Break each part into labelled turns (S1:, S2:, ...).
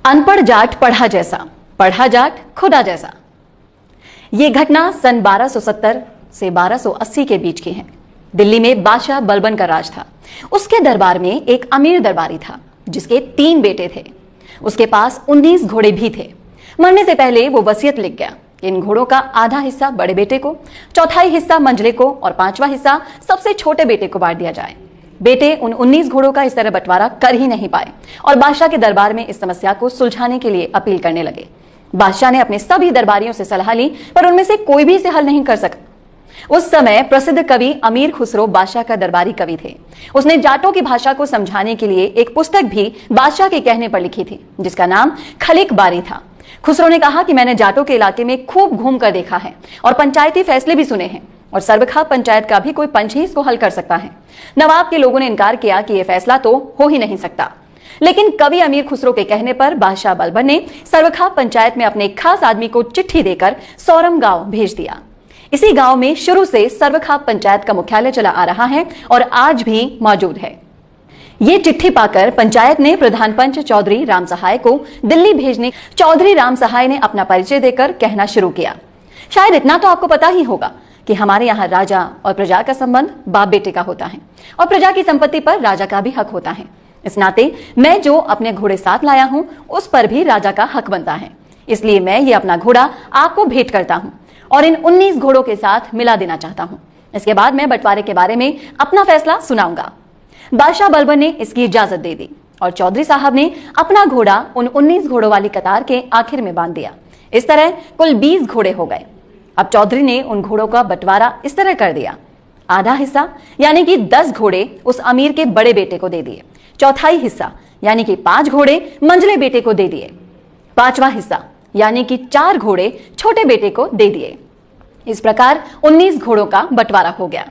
S1: अनपढ़ जाट पढ़ा जैसा, पढ़ा जाट खुदा जैसा। यह घटना सन 1270 से 1280 के बीच की है। दिल्ली में बादशाह बलबन का राज था। उसके दरबार में एक अमीर दरबारी था जिसके 3 बेटे थे। उसके पास 19 घोड़े भी थे। मरने से पहले वो वसीयत लिख गया कि इन घोड़ों का आधा हिस्सा बड़े बेटे को, चौथाई हिस्सा मंझले को और 5वां हिस्सा सबसे छोटे बेटे को बांट दिया जाए। बेटे उन 19 घोड़ों का इस तरह बंटवारा कर ही नहीं पाए और बादशाह के दरबार में इस समस्या को सुलझाने के लिए अपील करने लगे। बादशाह ने अपने सभी दरबारियों से सलाह ली, पर उनमें से कोई भी इसे हल नहीं कर सका। उस समय प्रसिद्ध कवि अमीर खुसरो बादशाह का दरबारी कवि थे। उसने जाटों की भाषा को समझाने के लिए एक पुस्तक भी बादशाह के कहने पर लिखी थी, जिसका नाम खलीक बारी था। खुसरो ने कहा कि मैंने जाटों के इलाके में खूब घूम कर देखा है और पंचायती फैसले भी सुने हैं, और सर्वखा पंचायत का भी कोई पंच ही इसको हल कर सकता है। नवाब के लोगों ने इनकार किया कि यह फैसला तो हो ही नहीं सकता, लेकिन कवि अमीर खुसरो के कहने पर बादशाह बलबन ने सर्वखा पंचायत में अपने एक खास आदमी को चिट्ठी देकर सौरम गांव भेज दिया। इसी गांव में शुरू से सर्वखा पंचायत का मुख्यालय चला आ रहा है और आज भी मौजूद है। ये चिट्ठी पाकर पंचायत ने प्रधान पंच चौधरी राम सहाय को दिल्ली भेजने। चौधरी राम सहाय ने अपना परिचय देकर कहना शुरू किया, शायद इतना तो आपको पता ही होगा कि हमारे यहाँ राजा और प्रजा का संबंध बाप बेटे का होता है और प्रजा की संपत्ति पर राजा का भी हक होता है। इस नाते मैं जो अपने घोड़े साथ लाया हूं उस पर भी राजा का हक बनता है। इसलिए मैं ये अपना घोड़ा आपको भेंट करता हूं और इन 19 घोड़ों के साथ मिला देना चाहता हूं। इसके बाद मैं बंटवारे के बारे में अपना फैसला सुनाऊंगा। बादशाह बलबन ने इसकी इजाजत दे दी और चौधरी साहब ने अपना घोड़ा उन 19 घोड़ों वाली कतार के आखिर में बांध दिया। इस तरह कुल 20 घोड़े हो गए। अब चौधरी ने उन घोड़ों का बंटवारा इस तरह कर दिया, आधा हिस्सा यानी कि 10 घोड़े उस अमीर के बड़े बेटे को दे दिए, चौथाई हिस्सा यानी कि 5 घोड़े मंझले बेटे को दे दिए, 5वां हिस्सा यानी कि 4 घोड़े छोटे बेटे को दे दिए। इस प्रकार 19 घोड़ों का बंटवारा हो गया।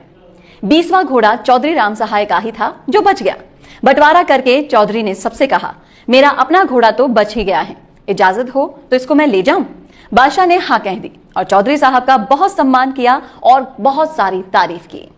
S1: 20वां घोड़ा चौधरी राम सहाय का ही था जो बच गया। बंटवारा करके चौधरी ने सबसे कहा, मेरा अपना घोड़ा तो बच ही गया है, इजाजत हो तो इसको मैं ले जाऊं। बादशाह ने हाँ कह दी और चौधरी साहब का बहुत सम्मान किया और बहुत सारी तारीफ की।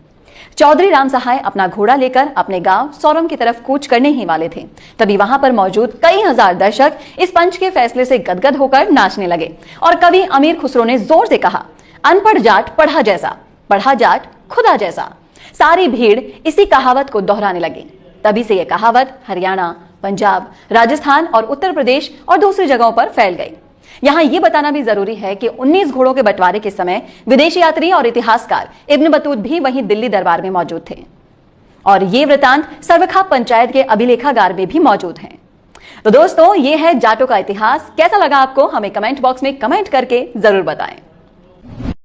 S1: चौधरी राम सहाय अपना घोड़ा लेकर अपने गांव सौरम की तरफ कूच करने ही वाले थे। तभी वहां पर मौजूद कई हजार दर्शक इस पंच के फैसले से गदगद होकर नाचने लगे और कवि अमीर खुसरो ने जोर से कहा, अनपढ़ जाट पढ़ा जैसा, पढ़ा जाट खुदा जैसा। सारी भीड़ इसी कहावत को दोहराने लगी। तभी से यह कहावत हरियाणा, पंजाब, राजस्थान और उत्तर प्रदेश और दूसरी जगहों पर फैल गई। यहां यह बताना भी जरूरी है कि 19 घोड़ों के बंटवारे के समय विदेशी यात्री और इतिहासकार इब्न बतूत भी वहीं दिल्ली दरबार में मौजूद थे और ये वृतांत सर्वखा पंचायत के अभिलेखागार में भी मौजूद हैं। तो दोस्तों, ये है जाटों का इतिहास। कैसा लगा आपको? हमें कमेंट बॉक्स में कमेंट करके जरूर बताएं।